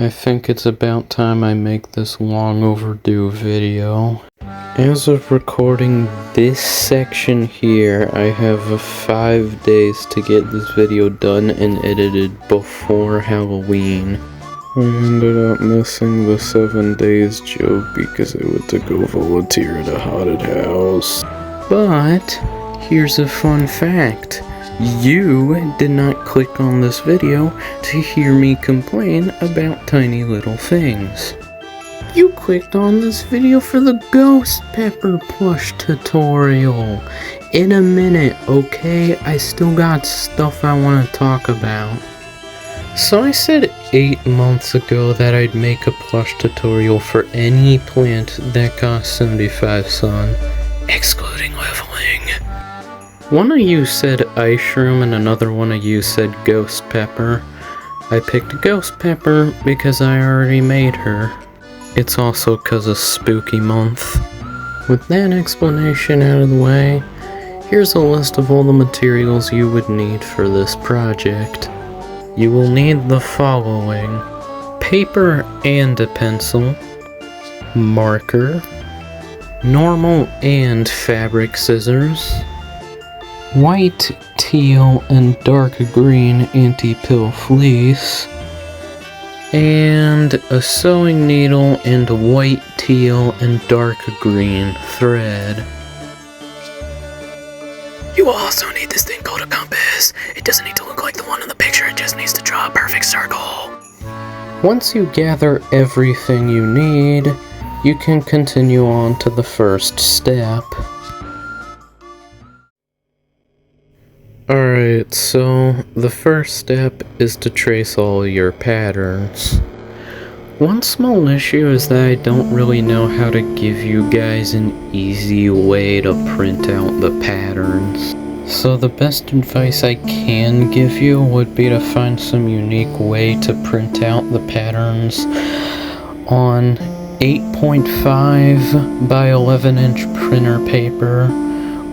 I think it's about time I make this long overdue video. As of recording this section here, I have 5 days to get this video done and edited before Halloween. I ended up missing the 7 days joke because I went to go volunteer at a haunted house. But, here's a fun fact. You did not click on this video to hear me complain about tiny little things. You clicked on this video for the ghost pepper plush tutorial. In a minute, okay? I still got stuff I want to talk about. So I said 8 months ago that I'd make a plush tutorial for any plant that costs 75 sun, excluding leveling. One of you said ice shroom and another one of you said ghost pepper. I picked ghost pepper because I already made her. It's also 'cause of spooky month. With that explanation out of the way, here's a list of all the materials you would need for this project. You will need the following: paper and a pencil, marker, normal and fabric scissors, white, teal, and dark green anti-pill fleece, and a sewing needle and white, teal, and dark green thread. You will also need this thing called a compass. It doesn't need to look like the one in the picture, it just needs to draw a perfect circle. Once you gather everything you need, you can continue on to the first step. Alright, so the first step is to trace all your patterns. One small issue is that I don't really know how to give you guys an easy way to print out the patterns. So the best advice I can give you would be to find some unique way to print out the patterns on 8.5 by 11 inch printer paper,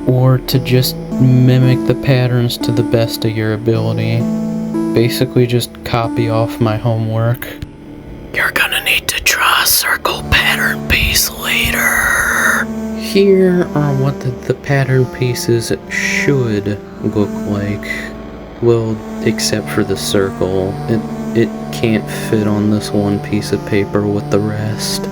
or to just mimic the patterns to the best of your ability. Basically just copy off my homework. You're gonna need to draw a circle pattern piece later. Here are what the pattern pieces should look like. Well, except for the circle. It can't fit on this one piece of paper with the rest.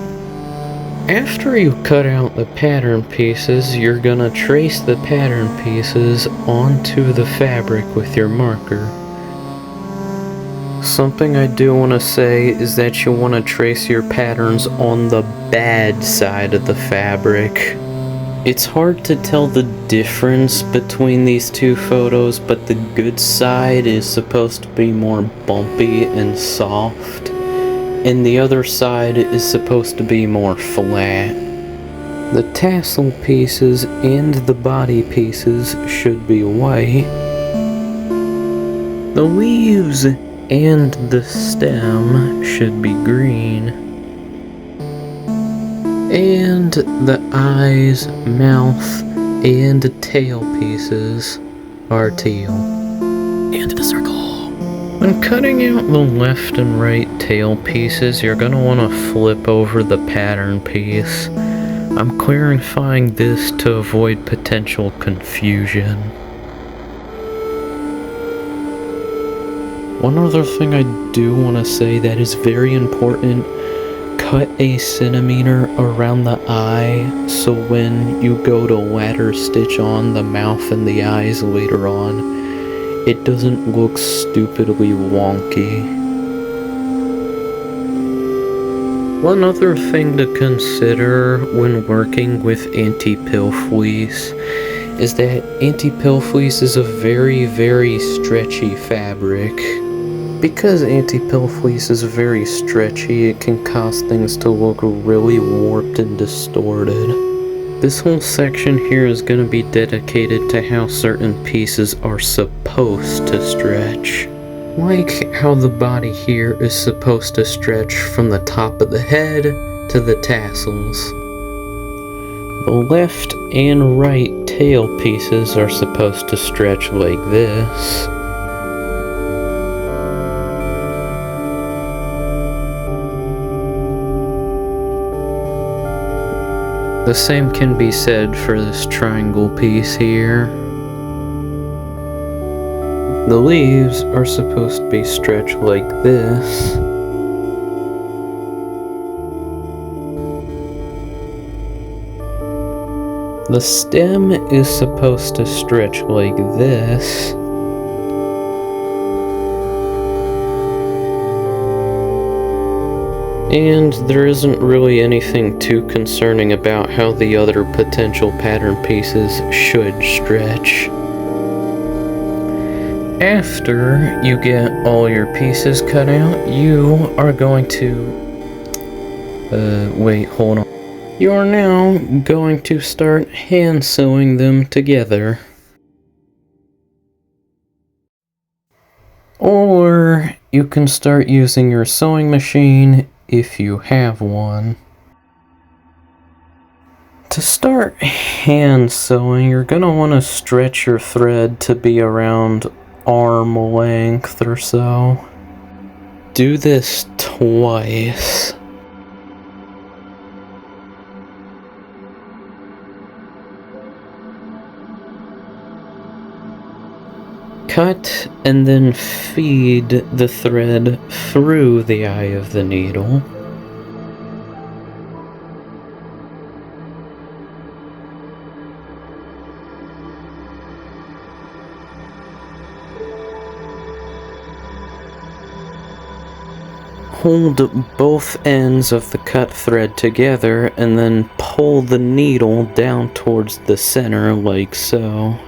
After you cut out the pattern pieces, you're gonna trace the pattern pieces onto the fabric with your marker. Something I do want to say is that you want to trace your patterns on the bad side of the fabric. It's hard to tell the difference between these two photos, but the good side is supposed to be more bumpy and soft, and the other side is supposed to be more flat. The tassel pieces and the body pieces should be white. The leaves and the stem should be green. And the eyes, mouth, and tail pieces are teal. And the circle. When cutting out the left and right tail pieces, you're going to want to flip over the pattern piece. I'm clarifying this to avoid potential confusion. One other thing I do want to say that is very important: cut a centimeter around the eye so when you go to ladder stitch on the mouth and the eyes later on, it doesn't look stupidly wonky. One other thing to consider when working with anti-pill fleece is that anti-pill fleece is a very, very stretchy fabric. Because anti-pill fleece is very stretchy, it can cause things to look really warped and distorted. This whole section here is going to be dedicated to how certain pieces are supposed to stretch. Like how the body here is supposed to stretch from the top of the head to the tassels. The left and right tail pieces are supposed to stretch like this. The same can be said for this triangle piece here. The leaves are supposed to be stretched like this. The stem is supposed to stretch like this. And there isn't really anything too concerning about how the other potential pattern pieces should stretch. After you get all your pieces cut out, you are going to... wait, hold on. You are now going to start hand sewing them together. Or you can start using your sewing machine if you have one. To start hand sewing, you're going to want to stretch your thread to be around arm length or so. Do this twice. Cut and then feed the thread through the eye of the needle. Hold both ends of the cut thread together and then pull the needle down towards the center like so.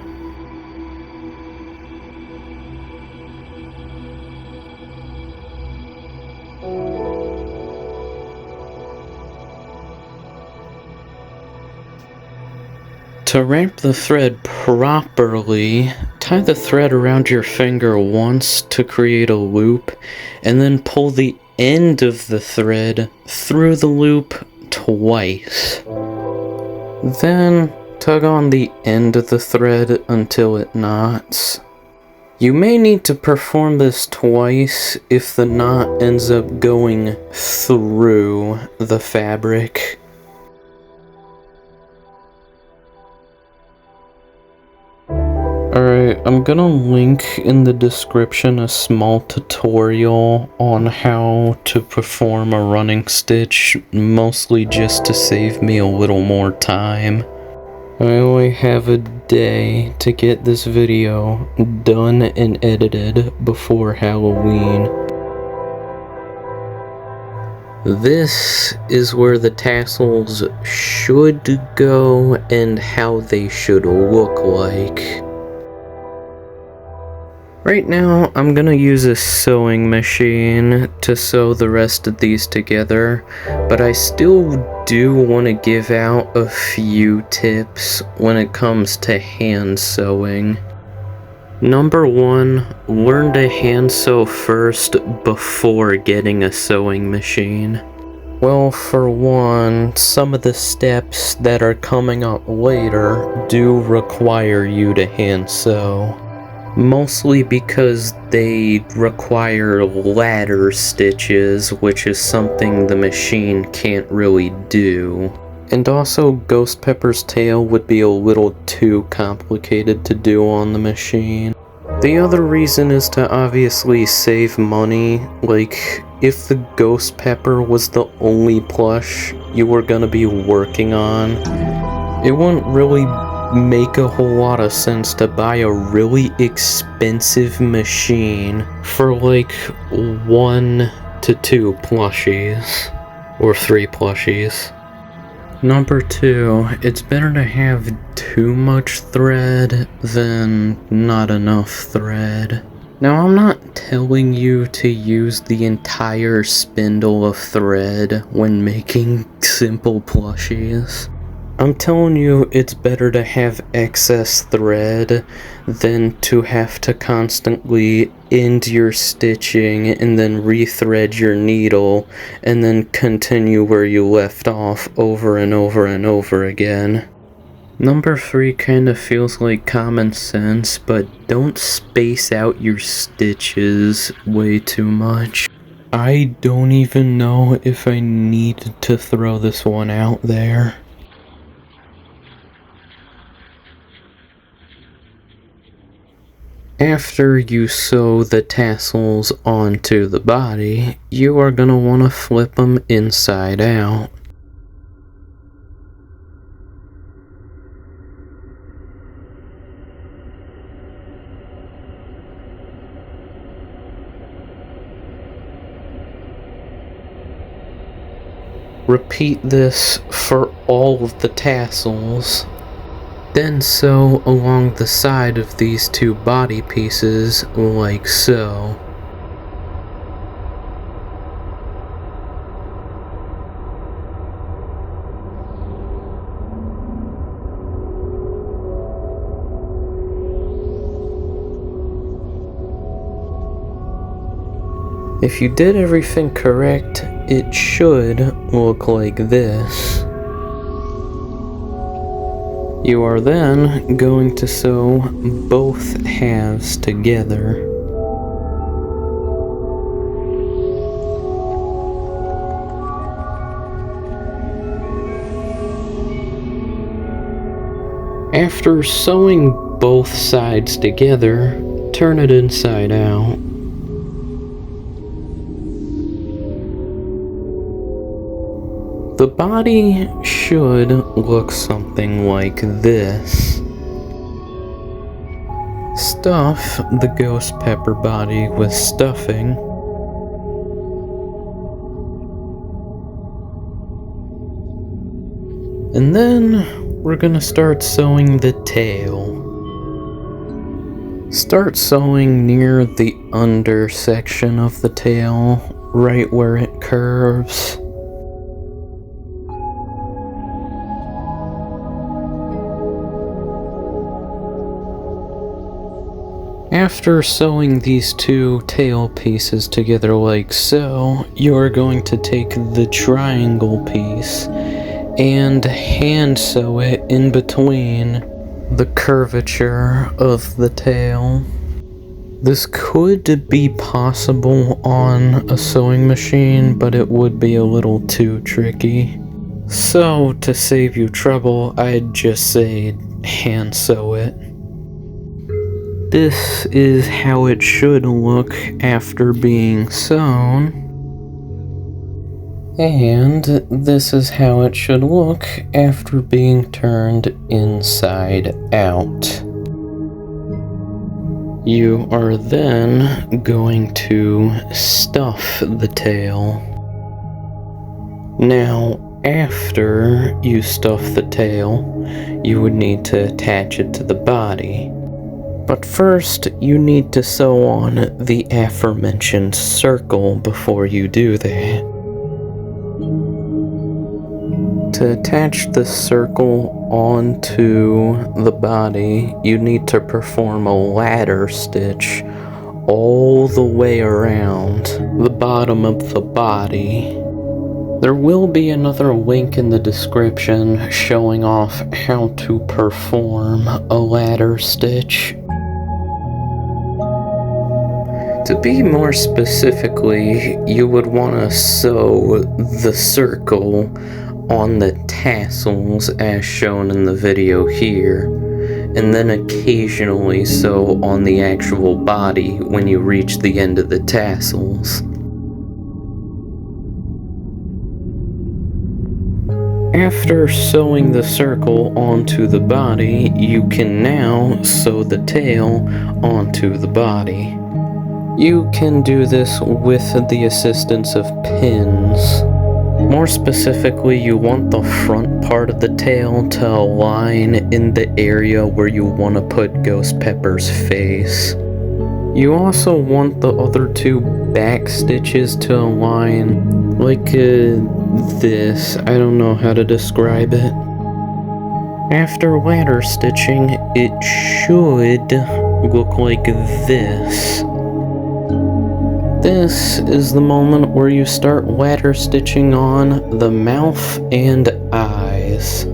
To wrap the thread properly, tie the thread around your finger once to create a loop, and then pull the end of the thread through the loop twice. Then tug on the end of the thread until it knots. You may need to perform this twice if the knot ends up going through the fabric. Alright, I'm gonna link in the description a small tutorial on how to perform a running stitch, mostly just to save me a little more time. I only have a day to get this video done and edited before Halloween. This is where the tassels should go and how they should look like. Right now, I'm gonna use a sewing machine to sew the rest of these together, but I still do want to give out a few tips when it comes to hand sewing. Number 1, learn to hand sew first before getting a sewing machine. Well, for one, some of the steps that are coming up later do require you to hand sew. Mostly because they require ladder stitches, which is something the machine can't really do. And also, Ghost Pepper's tail would be a little too complicated to do on the machine. The other reason is to obviously save money. Like, if the Ghost Pepper was the only plush you were gonna be working on, it wouldn't really make a whole lot of sense to buy a really expensive machine for like 1 to 2 plushies, or 3 plushies. Number 2, it's better to have too much thread than not enough thread. Now, I'm not telling you to use the entire spindle of thread when making simple plushies. I'm telling you it's better to have excess thread than to have to constantly end your stitching and then rethread your needle and then continue where you left off over and over and over again. Number 3 kind of feels like common sense, but don't space out your stitches way too much. I don't even know if I need to throw this one out there. After you sew the tassels onto the body, you are going to want to flip them inside out. Repeat this for all of the tassels. Then sew along the side of these two body pieces like so. If you did everything correct, it should look like this. You are then going to sew both halves together. After sewing both sides together, turn it inside out. The body should look something like this. Stuff the ghost pepper body with stuffing. And then we're gonna start sewing the tail. Start sewing near the under section of the tail, right where it curves. After sewing these two tail pieces together like so, you're going to take the triangle piece and hand sew it in between the curvature of the tail. This could be possible on a sewing machine, but it would be a little too tricky. So, to save you trouble, I'd just say hand sew it. This is how it should look after being sewn. And this is how it should look after being turned inside out. You are then going to stuff the tail. Now, after you stuff the tail, you would need to attach it to the body. But first, you need to sew on the aforementioned circle before you do that. To attach the circle onto the body, you need to perform a ladder stitch all the way around the bottom of the body. There will be another link in the description showing off how to perform a ladder stitch. To be more specifically, you would want to sew the circle on the tassels as shown in the video here, and then occasionally sew on the actual body when you reach the end of the tassels. After sewing the circle onto the body, you can now sew the tail onto the body. You can do this with the assistance of pins. More specifically, you want the front part of the tail to align in the area where you want to put Ghost Pepper's face. You also want the other two back stitches to align like this. I don't know how to describe it. After ladder stitching, it should look like this. This is the moment where you start ladder stitching on the mouth and eyes.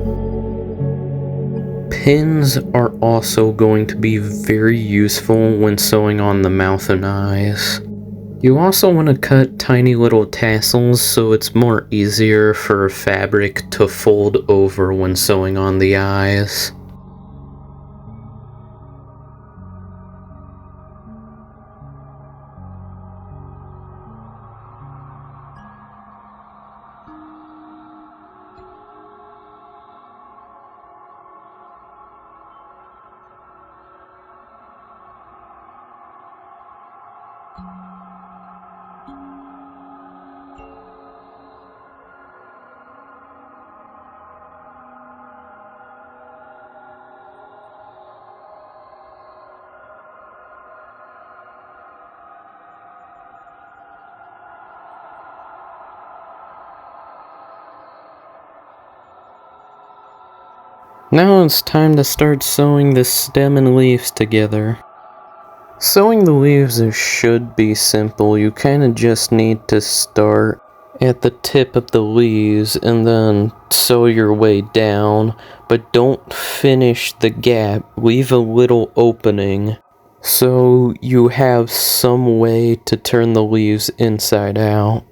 Pins are also going to be very useful when sewing on the mouth and eyes. You also want to cut tiny little tassels so it's more easier for fabric to fold over when sewing on the eyes. Now it's time to start sewing the stem and leaves together. Sewing the leaves should be simple. You kinda just need to start at the tip of the leaves and then sew your way down, but don't finish the gap. Leave a little opening so you have some way to turn the leaves inside out.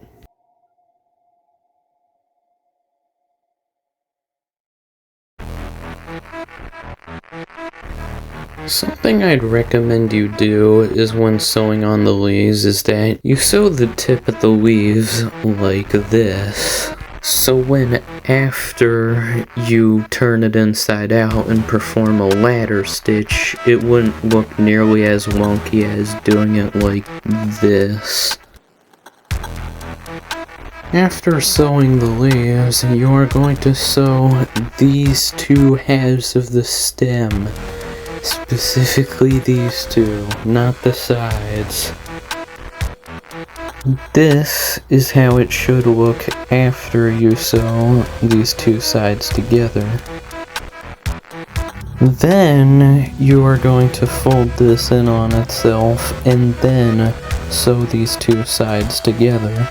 Something I'd recommend you do is when sewing on the leaves is that you sew the tip of the leaves like this. So when after you turn it inside out and perform a ladder stitch, it wouldn't look nearly as wonky as doing it like this. After sewing the leaves, you are going to sew these two halves of the stem. Specifically these two, not the sides. This is how it should look after you sew these two sides together. Then you are going to fold this in on itself and then sew these two sides together.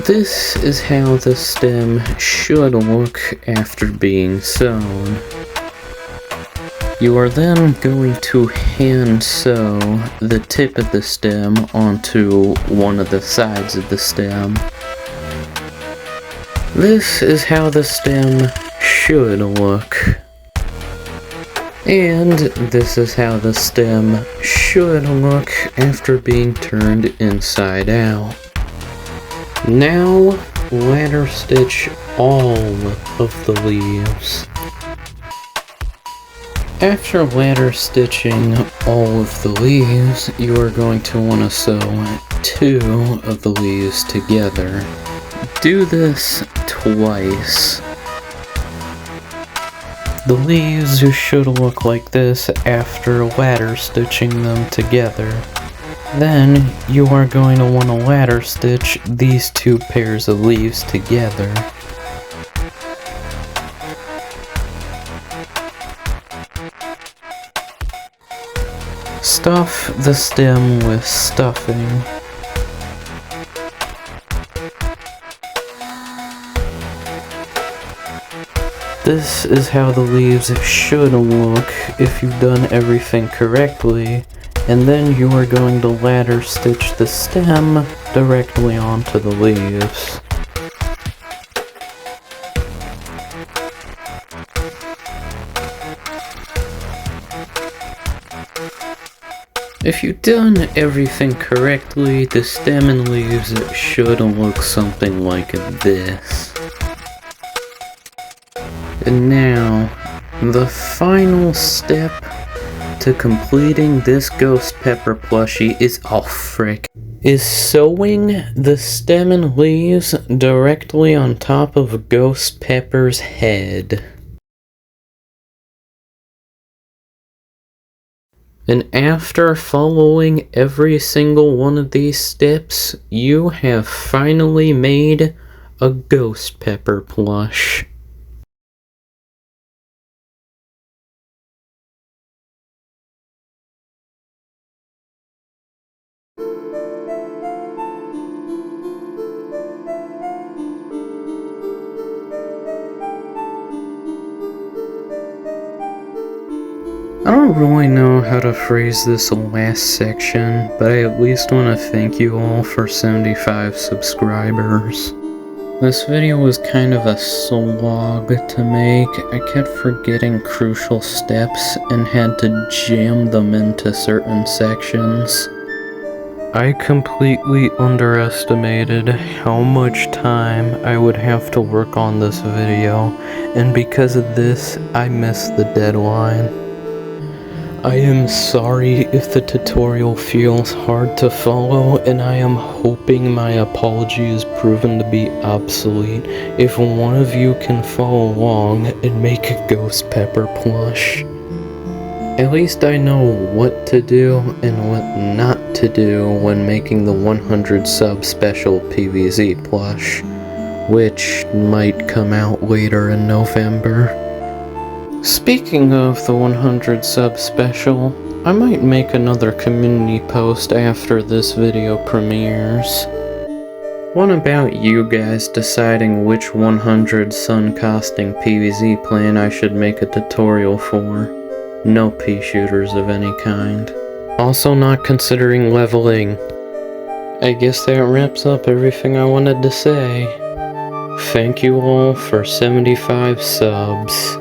This is how the stem should look after being sewn. You are then going to hand sew the tip of the stem onto one of the sides of the stem. This is how the stem should look. And this is how the stem should look after being turned inside out. Now, ladder stitch all of the leaves. After ladder stitching all of the leaves, you are going to want to sew two of the leaves together. Do this twice. The leaves should look like this after ladder stitching them together. Then, you are going to want to ladder stitch these two pairs of leaves together. Stuff the stem with stuffing. This is how the leaves should look if you've done everything correctly. And then you are going to ladder stitch the stem directly onto the leaves. If you've done everything correctly, the stem and leaves should look something like this. And now, the final step to completing this ghost pepper plushie is sewing the stem and leaves directly on top of Ghost Pepper's head. And after following every single one of these steps, you have finally made a Ghost Pepper plush. I don't really know how to phrase this last section, but I at least want to thank you all for 75 subscribers. This video was kind of a slog to make. I kept forgetting crucial steps and had to jam them into certain sections. I completely underestimated how much time I would have to work on this video, and because of this, I missed the deadline. I am sorry if the tutorial feels hard to follow, and I am hoping my apology is proven to be obsolete if one of you can follow along and make a Ghost Pepper plush. At least I know what to do and what not to do when making the 100 sub special PVZ plush, which might come out later in November. Speaking of the 100 sub special, I might make another community post after this video premieres. What about you guys deciding which 100 sun costing PVZ plan I should make a tutorial for? No pea shooters of any kind. Also not considering leveling. I guess that wraps up everything I wanted to say. Thank you all for 75 subs.